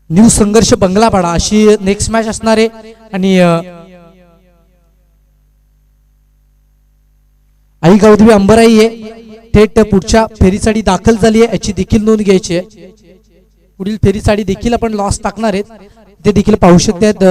New Sangharsh बंगलापाडा अशी next match असणार आहे आणि आई गावदेवी अंबराई आहे थेट पुढच्या फेरीसाठी दाखल झाली आहे याची देखील नोंद घ्यायची आहे। पुढील फेरीसाठी देखील आपण लॉस टाकणार आहेत ते देखील पाहू शकतात।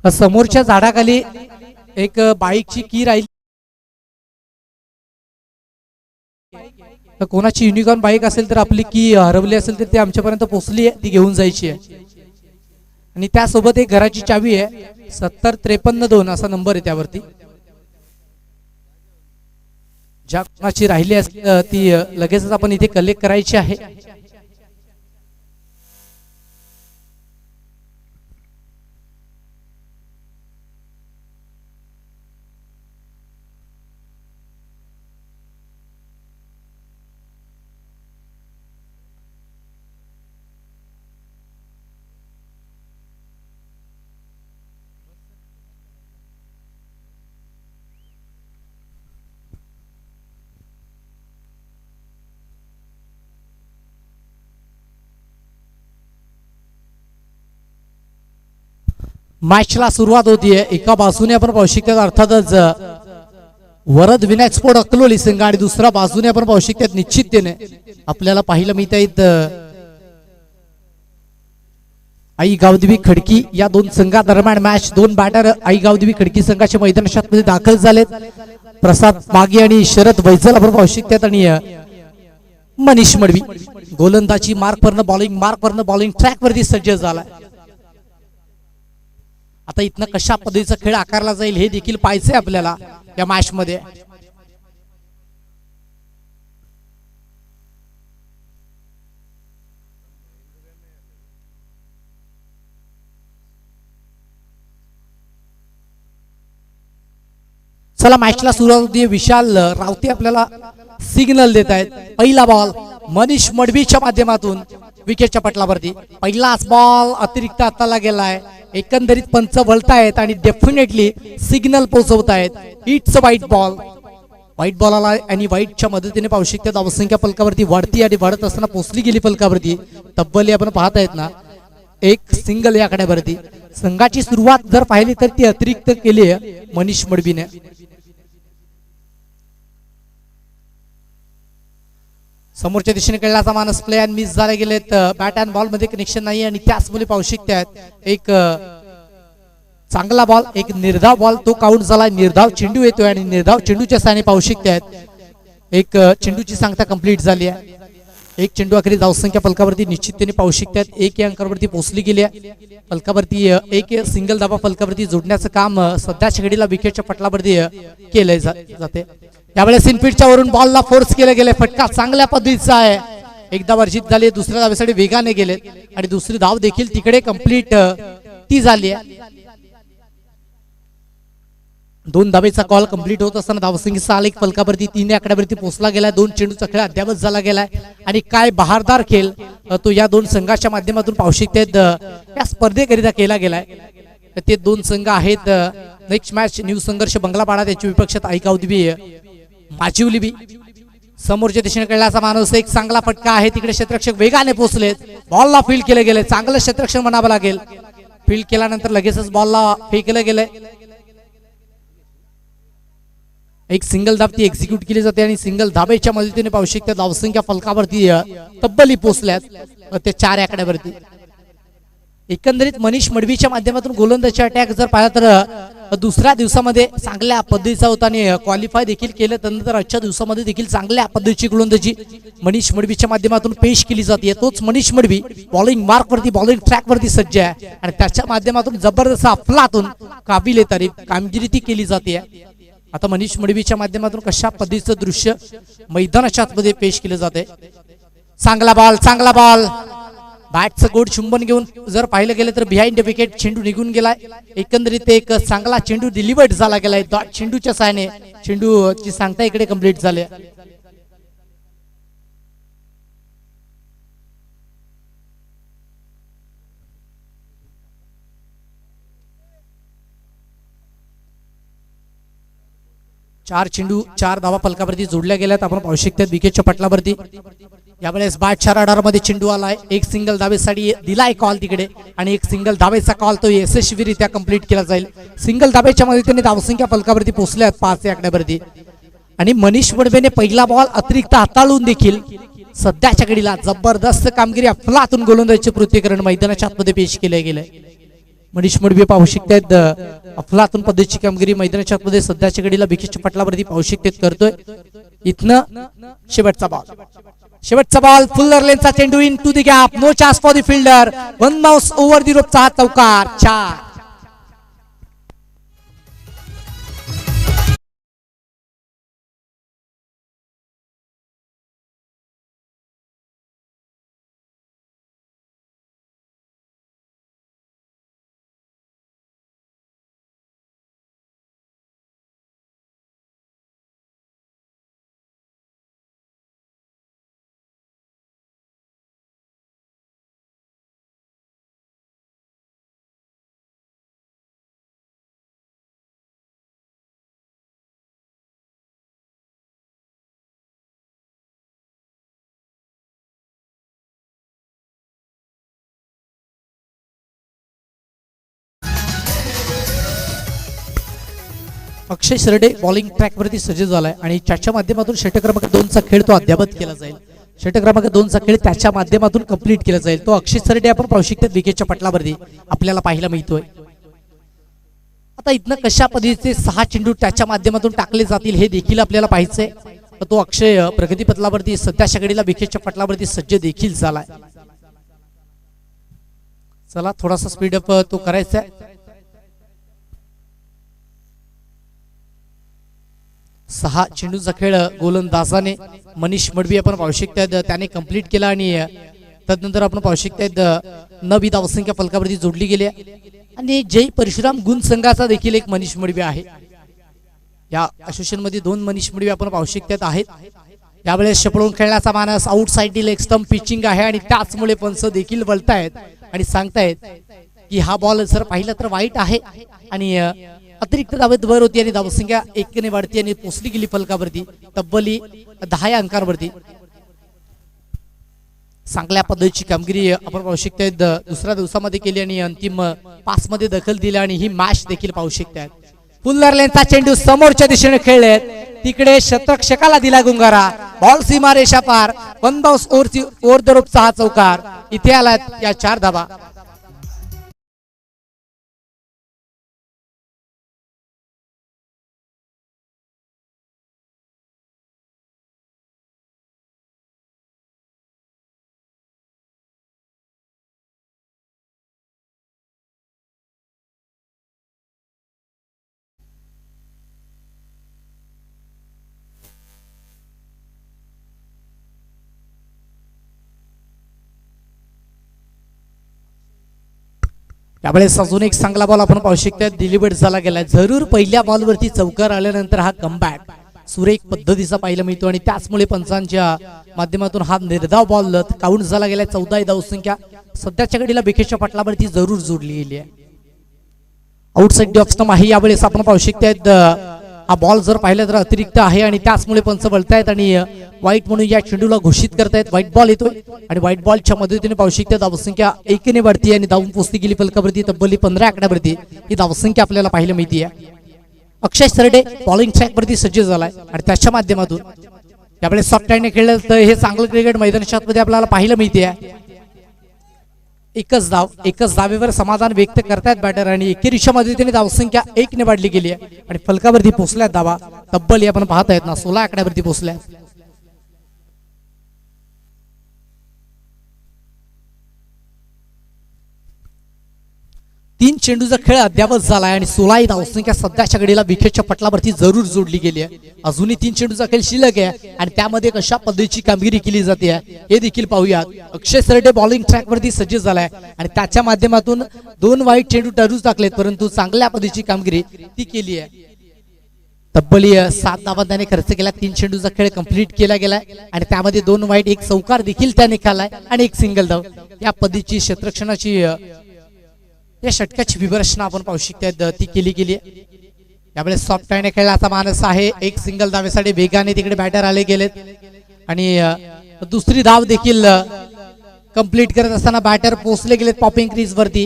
समोरच्या झाडाखाली एक बाईकची की राहिली, कोणाची युनिकॉर्न बाईक असेल तर आपली की हरवली असेल तर ती आमच्यापर्यंत पोहोचली आहे, ती घेऊन जायची आहे। आणि त्यासोबत एक घराची चावी आहे 7053-2 असा नंबर आहे त्यावरती। ज्या कोणाची राहिली असेल ती लगेचच आपण इथे कलेक्ट करायची आहे। मॅचला सुरुवात होतीये। एका बाजूने आपण पाहू शकतो अर्थातच वरद विनायक स्पोर्ट अकलोली संघ आणि दुसऱ्या बाजूने आपण पाहू शकतो निश्चिततेने आपल्याला पाहिलं मिळत आई गावदेवी खडकी या दोन संघादरम्यान मॅच। दोन बॅटर आई गावदेवी खडकी संघाच्या मैदानात दाखल झालेत, प्रसाद मागे आणि शरद वैजल आपण पाहू शकतो आणि मनीष मडवी गोलंदाजी मार्क वरनं बॉलिंग ट्रॅक वरती सज्ज झाला। आता इथनं कशा पद्धतीचा खेळ आकारला जाईल हे देखील पाहायचंय आपल्याला या मॅच मध्ये। चला मॅचला सुरुवात होती। विशाल रावते आपल्याला सिग्नल देत आहेत। पहिला बॉल मनीष मडवीच्या माध्यमातून विकेटच्या पटलावरती पहिलाच बॉल अतिरिक्त हाताला गेलाय। एकंदरीत पंच वळतायत आणि डेफिनेटली सिग्नल पोहोचवतायत। It's a white ball. White बॉलला आणि व्हाईटच्या मदतीने पाहू शकता धावसंख्या फलकावरती वाढती आणि वाढत असताना पोहोचली गेली फलकावरती। तब्बल आपण पाहत आहेत ना एक सिंगल या आकड्यावरती। संघाची सुरुवात जर पाहिली तर ती अतिरिक्त केली आहे मनीष मडवीने। समोरच्या दिशेने खेळण्याचा मानस प्ले अँड मिस झाले गेलेत। बॅट अँड बॉल मध्ये कनेक्शन नाही आणि त्याच मुले पाहू शकतात एक चांगला बॉल एक निर्धाव बॉल तो काउंट झाला। निर्धाव चेंडू येतोय आणि निर्धाव चेंडूच्या साहाय्याने पाहू शकतात एक चेंडूची सांगता कंप्लीट झाली आहे। एक चेंडू अखेरी धावसंख्या फलकावरती निश्चिततेने पाहू शकतात एक या अंकावरती पोहोचली गेली आहे। फलकावरती एक सिंगल धावा फलकावरती जोडण्याचं काम सध्याच्या घडीला विकेटच्या पटलावरती केले जाते। यावेळेस इनफिल्डच्या वरून बॉलला फोर्स केले गेले। फटका चांगल्या पद्धतीचा आहे। एकदा वर्जित झाले, दुसऱ्या धावेसाठी वेगाने गेले आणि दुसरी धाव देखील तिकडे कंप्लीट ती झाली आहे। दोन धावेचा कॉल कंप्लीट होत असताना धावसंख्येचा आलेख फलकावरती 3 आकड्यावरती पोहोचला गेलाय। दोन चेंडूचा खेळ अद्यावत झाला गेलाय आणि काय बहारदार खेळ तो या दोन संघाच्या माध्यमातून पाहू शकतात या स्पर्धेकरिता केला गेलाय। ते दोन संघ आहेत नेक्स्ट मॅच न्यू संघर्ष बंगलापाडा, त्याची विपक्षात आई गावदेवी माजिवली बी समोरच्या दिशेने कळल्याचा माणूस एक चांगला फटका आहे, तिकडे क्षेत्ररक्षक वेगाने पोहोचलेत, बॉलला फील्ड केले गेले, चांगलं क्षेत्ररक्षण म्हणावं लागेल. फील्ड केल्यानंतर लगेचच बॉलला फेकलं गेलंय. एक सिंगल धाब ती एक्झिक्यूट केली जाते आणि सिंगल धाब्याच्या मदतीने पाहू शकता धावसंख्या फलकावरती तब्बली पोहोचल्यात ते 4 आकड्यावरती. एकंदरीत मनीष मडवीच्या माध्यमातून गोलंदाजी अटॅक जर पाहिला तर दुसऱ्या दिवसामध्ये चांगल्या पद्धतीचा होता आणि क्वालिफाय देखील केलं. त्यानंतर आजच्या दिवसामध्ये देखील चांगल्या पद्धतीची गोलंदाजी मनीष मडवीच्या माध्यमातून पेश केली जाते. तोच मनीष मडवी बॉलिंग मार्कवरती बॉलिंग ट्रॅकवरती सज्ज आहे आणि त्याच्या माध्यमातून जबरदस्त अफलातून काबिले तारीफ कामगिरी ती केली जाते. आता मनीष मडवीच्या माध्यमातून कशा पद्धतीचं दृश्य मैदानाच्या आतमध्ये पेश केलं जाते. चांगला बॉल बॅटचं गोड चुंबन घेऊन जर पाहिलं गेलं तर बिहाइंड विकेट चेंडू निघून गेलाय. एकंदरीत एक चांगला चेंडू डिलिव्हर्ड झाला गेलाय. चेंडूच्या सहाय्याने चेंडूची सांगता इकडे कंप्लीट झाली. चार चेंडू 4 धावा फलकावरती जोडल्या गेल्यात. आपण पाहू शकता विकेटच्या पटलावरती यावेळेस बॅटच्या रडारमध्ये चेंडू आलाय. एक सिंगल धावेसाठी दिलाय कॉल तिकडे आणि एक सिंगल धावेचा कॉल तो यशस्वीरित्या कंप्लीट केला जाईल. सिंगल धावेच्या मदतीने धावसंख्या फलकावरती पोहोचल्यात 5 आकड्यावरती आणि मनीष मडवेने पहिला बॉल अतिरिक्त हाताळून देखील सध्याच्या घडीला जबरदस्त कामगिरी अफलातून गोलंदाजीचे पृथ्वीकरण मैदानाच्या आतमध्ये पेश केले गेले. मनीष मडवी पाहू शकतात अफलातून पद्धतीची कामगिरी मैदानाच्या आतमध्ये सध्याच्या घडीला विकेटच्या पटलावरती पाहू शकतात करतोय. इथनं शेवटचा बॉल फुल्लर लेनचा चेंडू into the gap, no chance for the fielder, 1 bounce over the रोपचा हा चौकार 4. अक्षय सरडे बॉलिंग ट्रॅक वरती सज्ज झालाय आणि त्याच्या माध्यमातून षटक क्रमांक 2 चा खेळ तो अद्यावत केला जाईल. षटक क्रमांक 2 चा खेळ त्याच्या माध्यमातून कंप्लीट केला जाईल. तो अक्षय सरडे आपण पाहू शकतो विकेटच्या पटलावरती आपल्याला पाहायला मिळतोय. आता इथनं कशा पद्धतीचे 6 चेंडू त्याच्या माध्यमातून टाकले जातील हे देखील आपल्याला पाहायचंय. तो अक्षय प्रगती पथलावरती सध्याच्या घडीला विकेटच्या पटलावरती सज्ज देखील झालाय. चला थोडासा स्पीडअप तो करायचा आहे. 6 चेंडूचा खेळ गोलंदाजाने मनीष मडवी आपण पाहू शकतात त्याने कंप्लीट केला आणि तदनंतर आपण पाहू शकतात 9 धावसंख्या फलकावरती जोडली गेली आणि जय परशुराम गुण संघाचा देखील एक मनीष मडवी आहे. या असोसिएशन मध्ये 2 मनीष मडवी आपण पाहू शकतात आहेत. यावेळेस चपळून खेळण्याचा मानस आउटसाइड लेग स्टंप पिचिंग आहे आणि त्याचमुळे पंच देखील बोलतायत आणि सांगतायत की हा बॉल जर पाहिलं तर वाईट आहे आणि अतिरिक्त धावेत वर होती आणि धावसंख्या 1 ने वाढती आणि पोचली गेली फलकावरती तब्बली 10 अंकांवरती. चांगल्या पद्धतीची कामगिरी आपण पाहू शकता दुसऱ्या दिवसामध्ये केली आणि अंतिम 5 मध्ये दखल दिली आणि ही मॅच देखील पाहू शकतात. फुल्लर लेनचा चेंडू समोरच्या दिशेने खेळलेत, तिकडे शतरक्षकाला दिला गुंगारा, बॉल सीमा रेषा पार, 1 बाउंस ओव्हर द रोपचा हा चौकार. इथे आलात या 4 धावा. त्यावेळेस अजून एक चांगला बॉल आपण पाहू शकतो डिलिव्हर्ड झाला गेला. जरूर पहिल्या बॉलवरती चौकार आल्यानंतर हा कमबॅक सुरेख पद्धतीचा पाहायला मिळतो आणि त्याचमुळे पंचांच्या माध्यमातून हा निर्धाव बॉल काउंट झाला गेला. 14 धावसंख्या सध्याच्या घडीला विकेटच्या पटलावरती जरूर जोडली गेली आहे. आउटसाइड ऑफ स्टंप आहे. यावेळेस आपण पाहू शकतो हा बॉल जर पाहिलं तर अतिरिक्त आहे आणि त्याचमुळे पंच बोलतायत आणि वाईट म्हणून या चेंडूला घोषित करतायत. व्हाईट बॉल येतोय आणि व्हाईट बॉलच्या मदतीने पाहू शकता धावसंख्या 1 ने वाढती आणि धावून पोचती गेली फलकावरती तब्बल 15 आकड्यावरती ही धावसंख्या आपल्याला पाहायला मिळते आहे. अक्षय सरडे बॉलिंग ट्रॅक वरती सज्ज झालाय आणि त्याच्या माध्यमातून त्यामुळे सॉफ्ट हँडने खेळलं तर हे चांगलं क्रिकेट मैदानात मध्ये आपल्याला पाहायला मिळते आहे. एकच धावेवर समाधान व्यक्त करतायत बॅटर आणि एकेरीच्या मदतीने धावसंख्या 1 ने वाढली गेली आहे आणि फलकावरती पोहोचल्यात धावा तब्बल आपण पाहत आहेत ना 16 आकड्यावरती पोहोचल्या. तीन चेंडूचा खेळ अद्यावत झालाय आणि 16 धावसंख्या सध्याच्या घडीला विकेटच्या पटलावरती जरूर जोडली गेली आहे. अजूनही 3 चेंडूचा खेळ शिल्लक आहे आणि त्यामध्ये कशा पद्धतीची कामगिरी केली जाते हे देखील पाहूयात. अक्षय सरडे बॉलिंग ट्रॅक वरती सज्ज झालाय आणि त्याच्या माध्यमातून 2 वाईट चेंडू टरूच टाकलेत परंतु चांगल्या पद्धतीची कामगिरी ती केली आहे. तब्बल 7 धावा त्याने खर्च केला. 3 चेंडूचा खेळ कंप्लीट केला गेलाय आणि त्यामध्ये 2 वाईट 1 चौकार देखील त्याने खाल्लाय आणि 1 सिंगल धाव. या पद्धतीची क्षेत्ररक्षणाची या षटकाची विवरचना आपण पाहू शकता ती केली गेली. यावेळेस सॉफ्ट हँडने खेळण्याचा मानस आहे. 1 सिंगल धावेसाठी वेगाने तिकडे बॅटर आले गेलेत आणि दुसरी धाव देखील कंप्लीट करत असताना बॅटर पोहोचले गेलेत पॉपिंग क्रीज वरती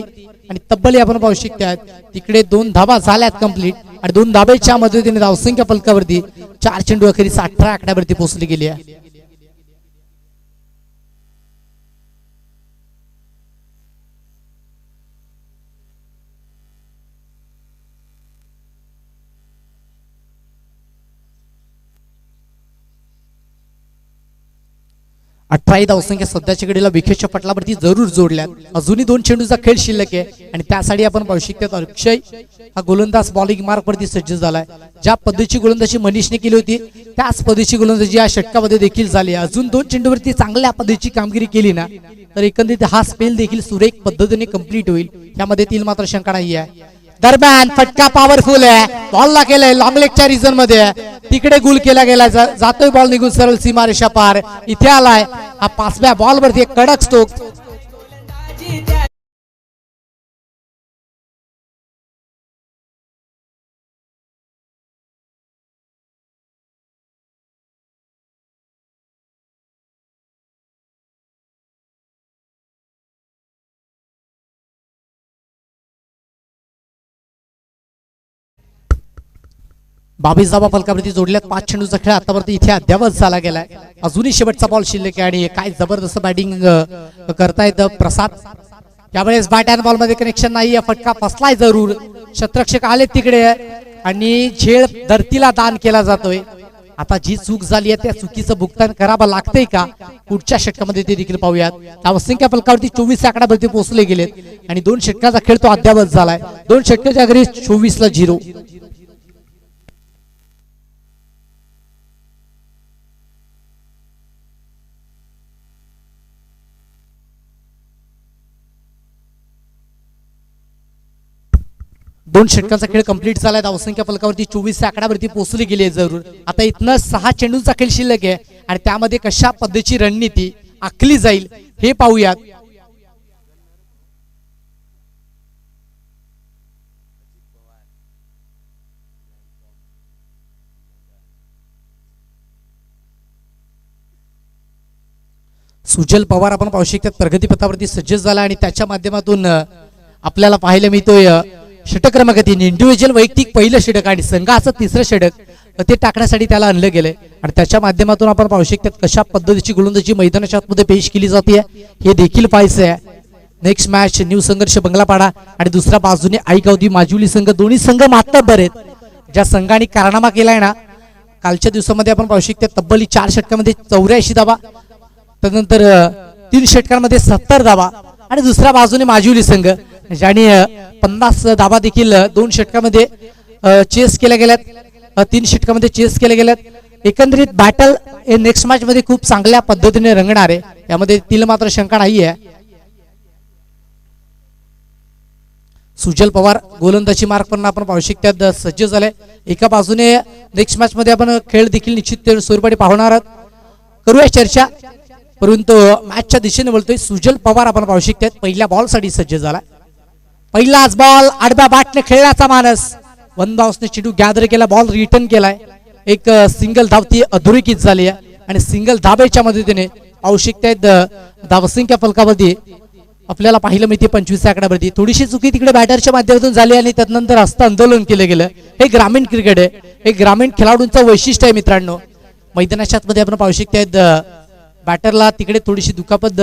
आणि तब्बल आपण पाहू शकता तिकडे 2 धावा झाल्यात कंप्लीट आणि 2 धावेच्या मदतीने धावसंख्या फलकावरती 4 चेंडू अखेरीस 18 आकड्यावरती पोहोचली गेली आहे. अठराही धावसंख्या सध्याच्या घडीला विकेटच्या पटलावरती जरूर जोडल्यात. अजूनही 2 चेंडूचा खेळ शिल्लक आहे आणि त्यासाठी आपण पाहू शकतो अक्षय हा गोलंदाज बॉलिंग मार्क वरती सज्ज झालाय. ज्या पद्धतीची गोलंदाजी मनीषने केली होती त्याच पद्धतीची गोलंदाजी या षटकामध्ये देखील झाली. अजून 2 चेंडूवरती चांगल्या पद्धतीची कामगिरी केली ना तर एकंदरीत हा स्पेल देखील सुरेख पद्धतीने कंप्लीट होईल यामध्ये तील मात्र शंका नाही आहे. दरम्यान फटका पॉवरफुल आहे. बॉलला केलंय लॉंग लेगच्या रिझन मध्ये तिकडे गुल केला गेला जातोय बॉल निघून सरळ सीमारेषा पार. इथे आलाय हा 5व्या बॉल वरती एक कडक स्ट्रोक. बावीस धावा फलकावरती जोडल्यात. 5 चेंडूचा खेळ आतावरती इथे अद्यावत झाला गेलाय. अजूनही शेवटचा बॉल शिल्लक आहे आणि काय जबरदस्त बॅटिंग करतायत प्रसाद. यावेळेस बॅट अँड बॉल मध्ये कनेक्शन नाही. फटका फसलाय जरूर. क्षेत्ररक्षक आले तिकडे आणि झेल धरतीला दान केला जातोय. आता जी चूक झाली आहे त्या चुकीचं भुगतान करावं लागतंय का पुढच्या षटकामध्ये ते देखील पाहूयात. धावसंख्या फलकावरती 24 आकड्यावरती पोहोचले गेलेत आणि 2 षटकाचा खेळ तो अद्यावत झालाय. 2 षटकाच्या घरी 24 ला 0. दोन षटकांचा खेळ कंप्लीट झालाय. धावसंख्या फलकावरती 24 आकड्यावरती पोहोचली गेली आहे जरूर. आता इथनं 6 चेंडूंचा खेळ शिल्लक आहे आणि त्यामध्ये कशा पद्धतीची रणनीती आखली जाईल हे पाहूयात. सुजल पवार आपण पाहू शकतात प्रगतीपथावरती सज्ज झाला आणि त्याच्या माध्यमातून आपल्याला पाहायला मिळतोय षटक क्रमांक 3 इंडिव्हिज्युअल वैयक्तिक पहिलं षटक आणि संघाचं 3रं षटक ते टाकण्यासाठी त्याला आणलं गेलंय आणि त्याच्या माध्यमातून आपण पाहू शकतात कशा पद्धतीची गोलंदाजी मैदानाच्या आतमध्ये पेश केली जाते हे देखील पाहायचं आहे. नेक्स्ट मॅच न्यू संघर्ष बंगलापाडा आणि दुसऱ्या बाजूने आईगावदी माजुली संघ. दोन्ही संघ मातब्बर आहेत. ज्या संघाने कारनामा केलाय ना कालच्या दिवसामध्ये आपण पाहू शकतो तब्बल 4 षटकामध्ये 84 धावा, त्यानंतर 3 षटकांमध्ये 70 धावा आणि दुसऱ्या बाजूने माजुली संघ ज्याने 50 धावा देखील 2 षटकामध्ये चेस केल्या गेल्यात, 3 षटकामध्ये चेस केल्या गेल्यात. एकंदरीत बॅटल हे नेक्स्ट मॅच मध्ये खूप चांगल्या पद्धतीने रंगणार आहे यामध्ये तिला मात्र शंका नाही आहे. सुजल पवार गोलंदाजी मार्ग पण आपण पाहू शकतात सज्ज झाले. एका बाजूने नेक्स्ट मॅच मध्ये आपण खेळ देखील निश्चित स्वरूपाने पाहणार आहोत. करूया चर्चा परंतु मॅचच्या दिशेने बोलतोय. सुजल पवार आपण पाहू शकतात पहिल्या बॉल साठी सज्ज झाला. पहिलाच बॉल आडव्या बॅटने खेळण्याचा मानस वन धावसने चेंडू गॅदर केला, बॉल रिटर्न केलाय, एक सिंगल धाव ती अधोरेखित झाली आहे आणि सिंगल धाब्याच्या मदतीने आवश्यकता धावसंख्या फलकावरती आपल्याला पाहिलं मिळते 25 आकड्यावरती. थोडीशी चुकी तिकडे बॅटरच्या माध्यमातून झाली आणि त्यानंतर हस्त आंदोलन केलं गेलं. हे ग्रामीण क्रिकेट आहे, हे ग्रामीण खेळाडूंचं वैशिष्ट्य आहे मित्रांनो. मैदानाच्या आतमध्ये आपण पाहू शकता बॅटरला तिकडे थोडीशी दुखापत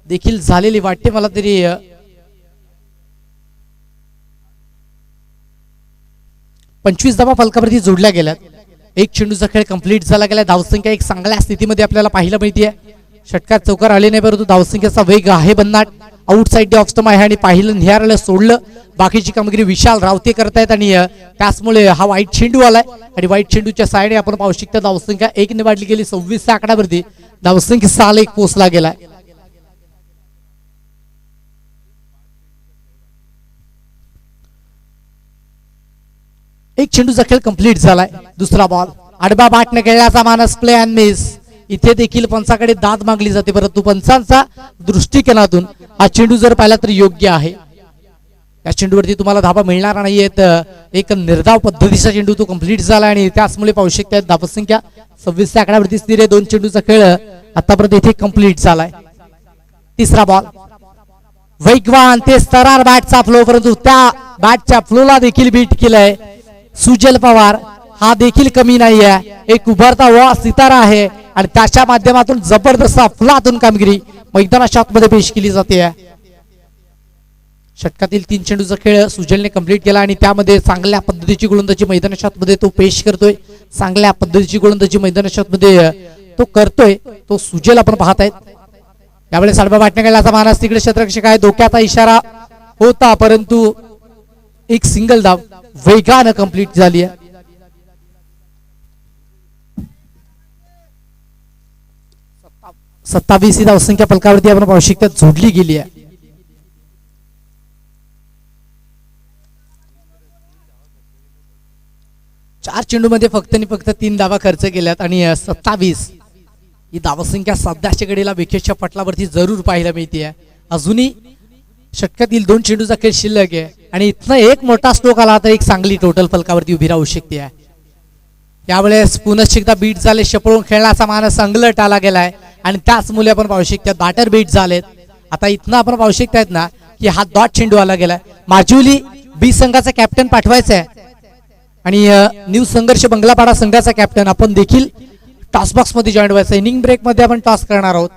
देखील झालेली वाटते मला तरी. 25 धावा फलकावरती जोडल्या गेल्यात. एक चेंडूचा खेळ कंप्लीट झाला गेला. धावसंख्या एक चांगल्या स्थितीमध्ये आपल्याला पाहायला मिळते. षटकार चौकार आले नाही, परंतु धावसंख्येचा वेग आहे भन्नाट. आउटसाइड ऑफ स्टंप आहे आणि पाहिलं निहारलं सोडलं. बाकीची कामगिरी विशाल रावते करतायत आणि त्याचमुळे हा वाईट चेंडू आलाय आणि वाईट चेंडूच्या साइडने आपण पाहू शकता धावसंख्या 1 ने वाढली गेली. 26 आकड्यावरती धावसंख्या 6 पोहोचला गेलाय. एक चेंडूचा खेळ कंप्लीट झालाय. दुसरा बॉल आडबा बाटने खेळण्याचा मानस, प्ले अँड मिस. इथे देखील पंचाकडे दाद मागली जाते, परंतु पंचांचा दृष्टिकोनातून हा चेंडू जर पाहिला तर योग्य आहे. या चेंडूवरती तुम्हाला धाबा मिळणार नाहीयेत. एक निर्धाव पद्धतीचा चेंडू तो कंप्लीट झाला आणि त्याचमुळे पाहू शकता धावसंख्या 26 आकड्यावरती स्थिर आहे. 2 चेंडूचा खेळ आतापर्यंत इथे कंप्लीट झालाय. तिसरा बॉल वेगवान ते स्तरार बॅटचा फ्लो, परंतु त्या बॅटच्या फ्लोला देखील बीट केलंय सुजल पवार. हा देखील कमी नाही आहे, एक उभरता वा सितारा आहे आणि त्याच्या माध्यमातून जबरदस्त अफलातून कामगिरी मैदानाच्या आतमध्ये पेश केली जाते. षटकातील 3 चेंडूचा खेळ सुजलने कंप्लीट केला आणि त्यामध्ये चांगल्या पद्धतीची गोलंदाजी मैदानाच्या आतमध्ये तो पेश करतोय. चांगल्या पद्धतीची गोलंदाजी मैदानाच्या आतमध्ये तो करतोय तो सुजल आपण पाहतायत. यावेळेस आडवा बाटणे खेळण्याचा मानस, तिकडे क्षेत्ररक्षक आहे, धोक्याचा इशारा होता, परंतु एक सिंगल धाव वेगानं कंप्लीट झाली आहे. सत्तावीस धावसंख्या फलकावरती आपण पाहू शकता जोडली गेली आहे. चार चेंडू मध्ये फक्त आणि फक्त 3 धावा खर्च केल्यात आणि 27 ही धावसंख्या सध्याच्या घडीला विकेटच्या पटलावरती जरूर पाहायला मिळते. अजूनही षटकातील 2 चेंडूचा खेळ शिल्लक आहे आणि इथनं एक मोठा स्ट्रोक आला तर एक चांगली टोटल फलकावरती उभी राहू शकते. यावेळेस पुनश्च एकदा बीट झाले, शपळून खेळण्याचा मानस अंगलट आला गेलाय आणि त्याच मुले आपण पाहू शकता बॅटर बीट झालेत. आता इथनं आपण पाहू शकतायत ना की हा डॉट चेंडू आला गेलाय. माजुली बी संघाचा कॅप्टन पाठवायचा आहे आणि न्यू संघर्ष बंगलापाडा संघाचा कॅप्टन आपण देखील टॉस बॉक्स मध्ये जॉईन व्हायचं. इनिंग ब्रेक मध्ये आपण टॉस करणार आहोत.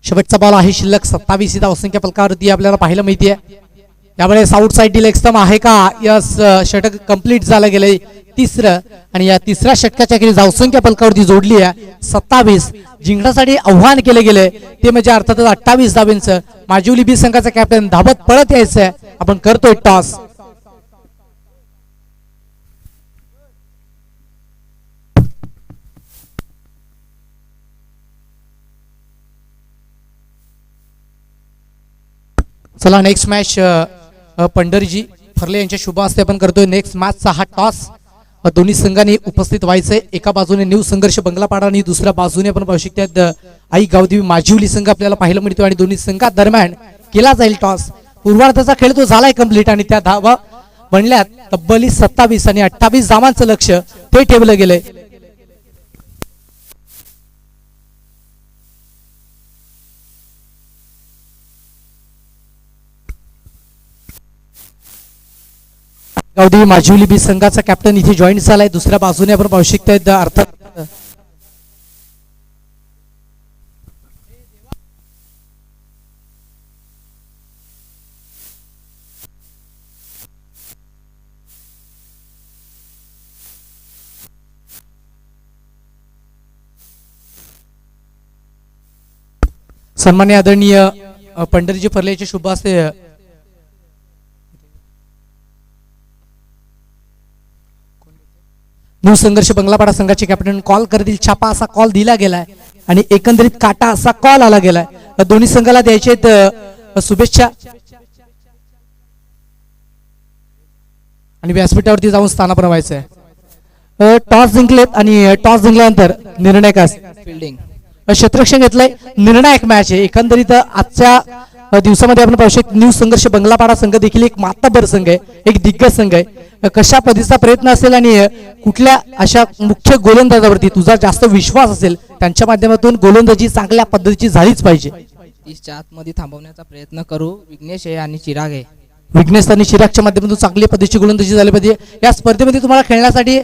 शेवटचा बॉल आहे शिल्लक. 27 धावसंख्या फलकावरती आपल्याला पाहायला मिळते. यावेळेस आउटसाइड डिलेग स्टंप आहे का? यस, षटक कंप्लीट झालं गेलंय तिसरं आणि या तिसऱ्या षटकाच्या खेळी धावसंख्या फलकावरती जोडली आहे 27. जिंकण्यासाठी आव्हान केले गेले ते म्हणजे अर्थातच 28 धावांचं. माजुली बी संघाचा कॅप्टन धावत पळत यायचंय. आपण करतोय टॉस. चला नेक्स्ट मॅच पंढरीजी फरले यांच्या शुभ हस्ते आपण करतोय. नेक्स्ट मॅचचा हा टॉस दोन्ही संघांनी उपस्थित व्हायचंय. एका बाजूने न्यू संघर्ष बंगलापाडा आणि दुसऱ्या बाजूने आपण पाहू शकता आई गावदेवी माजिवली संघ आपल्याला पाहायला मिळतो आणि दोन्ही संघात दरम्यान केला जाईल टॉस. पूर्वार्धाचा खेळ तो झालाय कंप्लीट आणि त्या धावा बनल्यात तब्बल 27 आणि 28 धावांचं लक्ष ते ठेवलं गेलंय. गावदेवी माजिवली बी संघाचा कॅप्टन इथे जॉईन झालाय. दुसऱ्या बाजूने आपण पाहू शकता अर्थात सन्मान्य आदरणीय पंढरीजी फरले यांचे शुभ हस्ते न्यू संघर्ष बंगलापाडा संघाचे कॅप्टन कॉल करतील. छापा असा कॉल दिला गेलाय आणि एकंदरीत काटा असा कॉल आला गेलाय. दोन्ही संघाला द्यायचे शुभेच्छा आणि व्यासपीठावरती जाऊन स्थानापन्न व्हायचंय. टॉस जिंकलेत आणि टॉस जिंकल्यानंतर निर्णायक फील्डिंग क्षेत्ररक्षण घेतलंय. निर्णायक मॅच आहे. एकंदरीत आजच्या दिवसामध्ये आपण पाहू शकतो न्यू संघर्ष बंगलापाडा संघ देखील एक मातबर संघ आहे, एक दिग्गज संघ आहे. कशा पद्धतीचा प्रयत्न असेल आणि कुठल्या अशा मुख्य गोलंदाजावरती तुझा जास्त विश्वास असेल त्यांच्या माध्यमातून गोलंदाजी चांगल्या पद्धतीची झालीच पाहिजे. 30च्या आतमध्ये थांबवण्याचा प्रयत्न करू. विघ्नेश आहे आणि चिराग आहे. विघ्नेश आणि चिरागच्या माध्यमातून चांगली पद्धतीची गोलंदाजी झाली पाहिजे. या स्पर्धेमध्ये तुम्हाला खेळण्यासाठी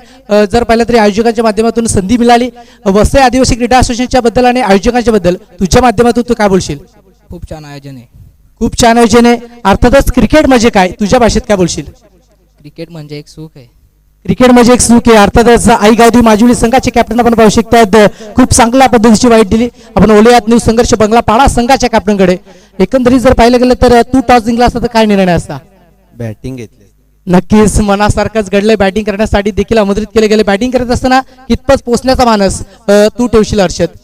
जर पाहिलं तरी आयोजकांच्या माध्यमातून संधी मिळाली. वसई आदिवासी क्रीडा असोसिएशनच्या बद्दल आणि आयोजकांच्या बद्दल तुझ्या माध्यमातून तू काय बोलशील? खूप छान आयोजन आहे. खूप छान आयोजन आहे. अर्थातच क्रिकेट म्हणजे काय तुझ्या भाषेत काय बोलशील? क्रिकेट म्हणजे एक सुख आहे. क्रिकेट म्हणजे एक सुख आहे. अर्थातच आई गावदेवी माजुली संघाचे कॅप्टन आपण पाहू शकतात खूप चांगल्या पद्धतीची वाईट दिली. आपण ओलियात न्यू संघर्ष बंगला पाडा संघाच्या कॅप्टनकडे एकंदरीत जर पाहिलं गेलं तर तू टॉस जिंकला असता तर काय निर्णय असता? बॅटिंग घेतली. नक्कीच मनासारखंच घडलंय. बॅटिंग करण्यासाठी देखील आमंत्रित केले गेले. बॅटिंग करत असताना कितपत पोहोचण्याचा मानस तू ठेवशील हर्षद?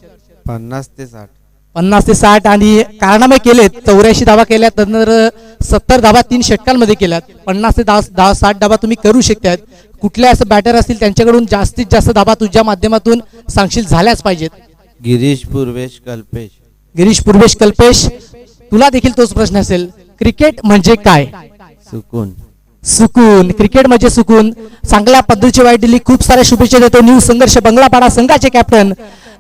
50 ते 60. 50 ते 60 आणि कारनामे केलेत. 84 धावा केल्यात, नंतर 70 धावा 3 षटकांमध्ये केल्यात. 50 ते 60 धावा तुम्ही करू शकतात. कुठल्या असं बॅटर असतील त्यांच्याकडून जास्तीत जास्त धावा तुझ्या माध्यमातून सांगशील झाल्याच पाहिजेत? गिरीश पूर्वेश कल्पेश. गिरीश पूर्वेश कल्पेश तुला देखील तोच प्रश्न असेल. क्रिकेट म्हणजे काय? सुकून. सुकून. क्रिकेट म्हणजे सुकून. चांगल्या पद्धतीची वाईट दिली. खूप साऱ्या शुभेच्छा देतो न्यू संघर्ष बंगलापाडा संघाचे कॅप्टन.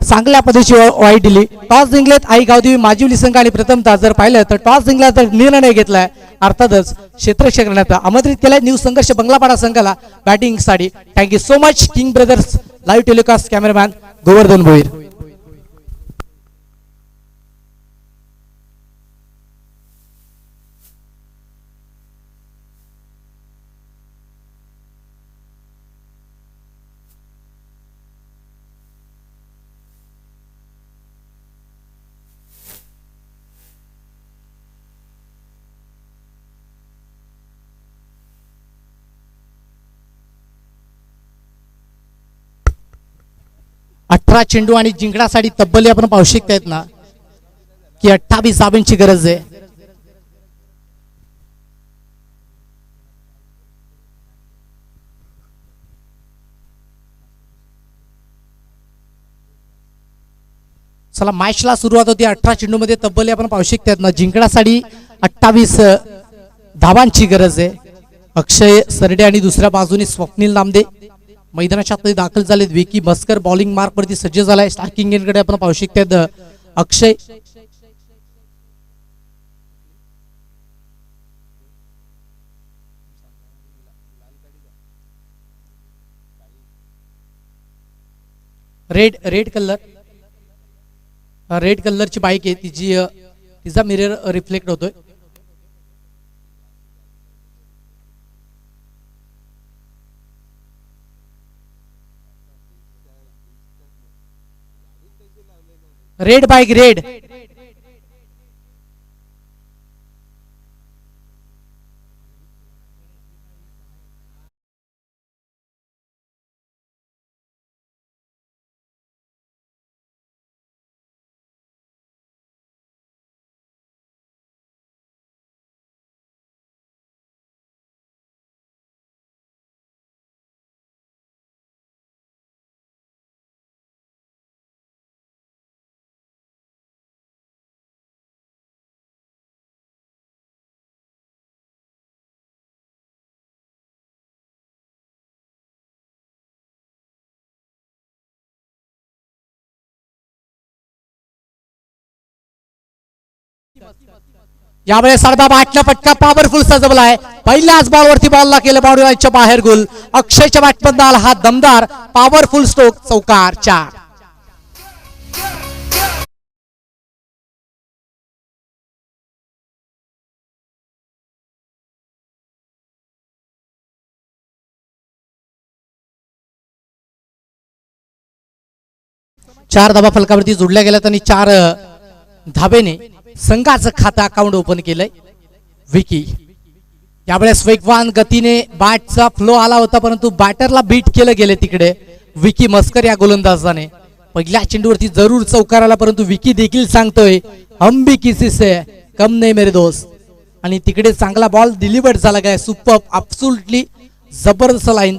चांगल्या पद्धतीची वाईट दिली. टॉस जिंकलेत आई गावदेवी माजिवली संघ आणि प्रथमतः जर पाहिलं तर टॉस जिंकला तर निर्णय घेतलाय अर्थातच क्षेत्ररक्षण करण्याचा आमंत्रित केलाय न्यू संघर्ष बंगलापाडा संघाला बॅटिंगसाठी. Thank you so much king brothers live telecast cameraman Govardhan Bhoir. अठरा चेंडू आणि जिंकण्यासाठी तब्बल आपण पाहू शकतायत ना की 28 धावांची गरज आहे. चला मॅचला सुरुवात होती. 18 चेंडू मध्ये तब्बल आपण पाहू शकतायत ना जिंकण्यासाठी 28 धावांची गरज आहे. अक्षय सरडे आणि दुसऱ्या बाजूने स्वप्नील नामदे मैदानाच्या आतमध्ये दाखल झालेत. विकी मस्कर बॉलिंग मार्क वरती सज्ज झालाय. स्टार्किंग एंडकडे आपण पाहू शकतात अक्षय. रेड कलरची बाईक आहे तिचा मिरर रिफ्लेक्ट होतोय. Red bike red. यावेळेस सरदा बॅटला फटका पॉवरफुल सजवलाय. पहिल्याच बॉलवरती बॉलला केलं बाउंड्रीच्या बाहेर गोल. अक्षयच्या बॅटमधून आला हा दमदार पॉवरफुल स्ट्रोक. चौकार 4. चार धाबा फलकावरती जोडल्या गेल्यात आणि 4 धाबेने संघाचं खातं अकाउंट ओपन केलंय. विकी यावेळेस वेगवान गतीने बॅटचा फ्लो आला होता परंतु बॅटरला बीट केलं गेले तिकडे. विकी मस्कर या गोलंदाजाने पहिल्या चेंडूवरती जरूर चौकार आला परंतु विकी देखील सांगतोय हम भी किसी से कम नहीं मेरे दोस्त. आणि तिकडे चांगला बॉल डिलिव्हर्ड झाला काय. सुपर अब्सोल्युटली जबरदस्त लाईन.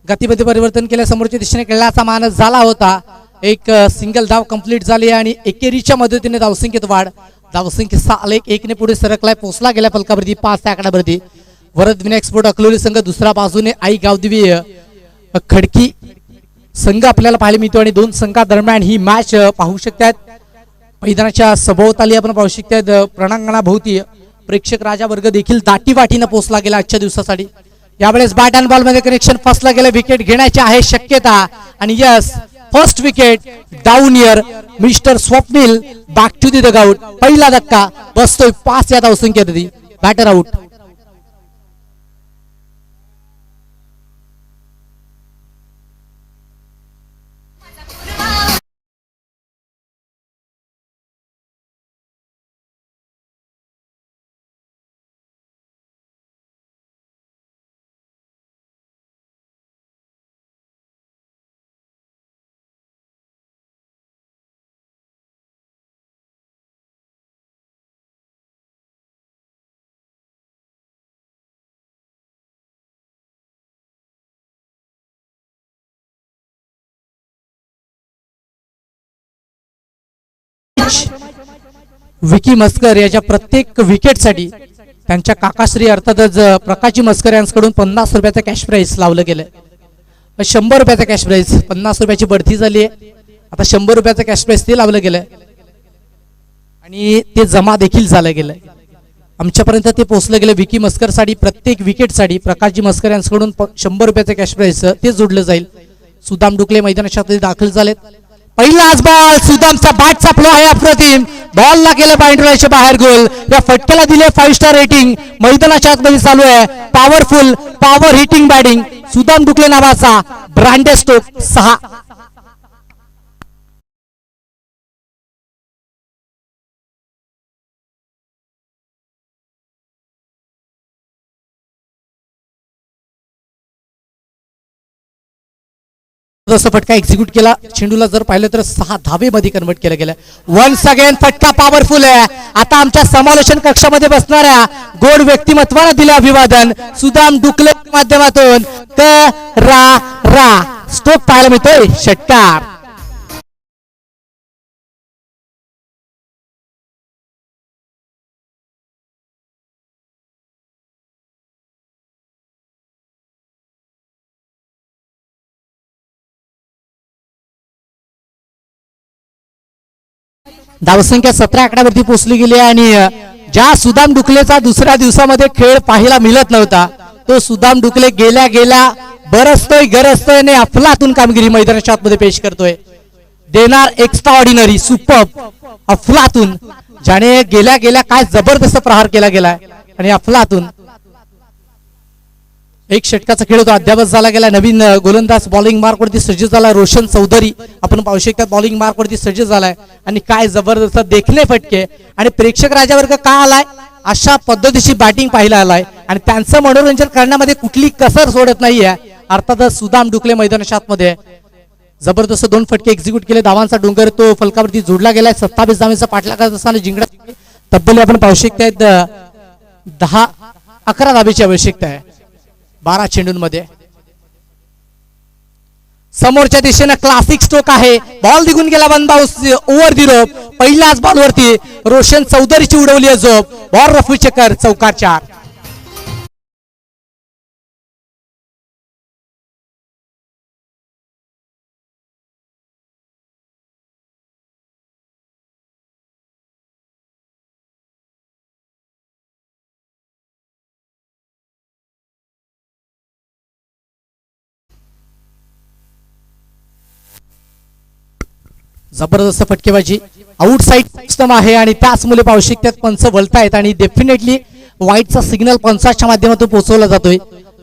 गतीमध्ये परिवर्तन केल्या समोरच्या दिशेने खेळण्याचा मानस झाला होता. एक सिंगल धाव कंप्लीट झाली आणि एकेरीच्या मदतीने धावसंख्येत वाढ. धावसंख्या 6-1 पुढे सरकलाय, पोहोचला गेल्या फलकावरती 5 आकड्यावरती. वरद विनायक स्पोर्ट अकलोली संघ दुसऱ्या बाजूने आई गावदेवी खडकी संघ आपल्याला पाहायला मिळतो आणि दोन संघादरम्यान ही मॅच पाहू शकतात. मैदानाच्या सभोवताली आपण पाहू शकतात प्रणांगणाभोवती प्रेक्षक राजा वर्ग देखील दाटीवाटीनं पोहोचला गेला आजच्या दिवसासाठी. यावेळेस बॅट अँड बॉल मध्ये कनेक्शन फसलं गेलं, विकेट घेण्याची आहे शक्यता आणि yes first wicket down here mister Swapnil back to the dugout. पहिला धक्का बसतोय 5 या धावसंख्येवरती, बॅटर आउट. विकी मस्कर याच्या प्रत्येक विकेटसाठी त्यांच्या काकाश्री अर्थातच प्रकाशी मस्कर यांच्याकडून 50 रुपयाचं कॅश प्राइज लावलं गेलं. 100 रुपयाचं कॅश प्राइज, 50 रुपयाची बढती झाली आहे, आता 100 रुपयाचं कॅश प्राइज ते लावलं गेलं आणि ते जमा देखील झालं गेलं. आमच्यापर्यंत ते पोहोचलं गेलं. विकी मस्कर साठी प्रत्येक विकेटसाठी प्रकाशजी मस्कर यांच्याकडून 100 रुपयाचं कॅश प्राइज ते जोडलं जाईल. सुदाम डुकले मैदानात दाखल झालेत. पहिलाच बॉल, सुदामचा बॅटचा फ्लो आहे अप्रतिम, बॉलला केलं बाउंड्रीच्या बाहेर गोल. या फटक्याला दिले 5 स्टार रेटिंग. मैदानाच्या आतमध्ये चालू आहे powerful power hitting batting. Sudam Dukle नावाचा ब्रँडेड स्ट्रोक 6. फटका एक्झिक्यूट केला, चेंडूला जर पाहिलं तर 6 धावेमध्ये कन्वर्ट केलं गेलं. वन्स अगेन फटका पॉवरफुल आहे. आता आमच्या समालोचन कक्षामध्ये बसणाऱ्या गोड व्यक्तिमत्वाला दिलं अभिवादन सुदाम डुकले माध्यमातून. स्ट्रोक पाहायला मिळतोय, षटकार. धावसंख्या 17 आकड्यावरती पोहोचली गेली आणि ज्या सुदाम डुकलेचा दुसऱ्या दिवसामध्ये खेळ पाहायला मिळत नव्हता तो सुदाम डुकले गेल्या गेल्या बरसतोय गरजतोय आणि अफलातून कामगिरी मैदानाच्या आतमध्ये पेश करतोय. देणार एक्स्ट्रा ऑर्डिनरी सुपर अफलातून, ज्याने गेल्या गेल्या काय जबरदस्त प्रहार केला गेलाय आणि अफलातून एक षटकाचा खेळ होता. अद्यावत झाला गेला. नवीन गोलंदाज बॉलिंग मार्क वरती सज्ज झाला रोशन चौधरी. आपण पाहू शकता बॉलिंग मार्क वरती सज्ज झालाय आणि काय जबरदस्त देखणे फटके आणि प्रेक्षक राजावर्ग का आलाय अशा पद्धतीची बॅटिंग पाहायला आलाय आणि त्यांचं मनोरंजन करण्यामध्ये कुठली कसर सोडत नाहीये. अर्थातच सुदाम डुकले मैदानाच्या आतमध्ये जबरदस्त 2 फटके एक्झिक्यूट केले. धावांचा डोंगर तो फलकावरती जोडला गेलाय. 27 धावांचा पाठलाग करत असताना जिंकण्यासाठी तब्बल आपण पाहू शकतायत 11 धावेची आवश्यकता आहे 12 चेंडूंमध्ये. समोरच्या दिशेने क्लासिक स्ट्रोक आहे. बॉल निघून गेला बंद ओव्हर दी रोप. पहिल्याच बॉलवरती रोशन चौधरीची उडवली आहे झोप. बॉल रफू चक्कर, चौकार 4. जबरदस्त फटकेबाजी आउटसाइड सिस्टम आहे आणि त्याच मुले पाहू शकतात पंच वळतायत आणि डेफिनेटली व्हाईटचा सिग्नल पंचाच्या माध्यमातून पोहोचवला जातोय.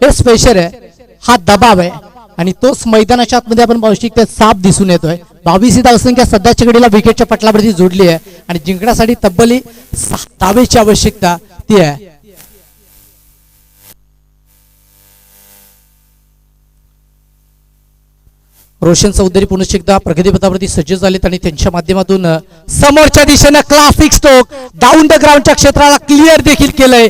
हे स्पेशल आहे, हा दबाव आहे आणि तोच मैदानाच्या आतमध्ये आपण पाहू शकतात साफ दिसून येतोय. 22 धावसंख्या सध्याच्या घडीला विकेटच्या पटलावरती जोडली आहे आणि जिंकण्यासाठी तब्बली 6 धावेची आवश्यकता ती आहे. रोशन चौधरी पुन्हा एकदा प्रगतीपथावरती सज्ज झालेत आणि त्यांच्या माध्यमातून समोरच्या दिशेने क्लासिक स्ट्रोक डाऊन द ग्राउंडच्या क्षेत्राला क्लिअर देखील केलंय.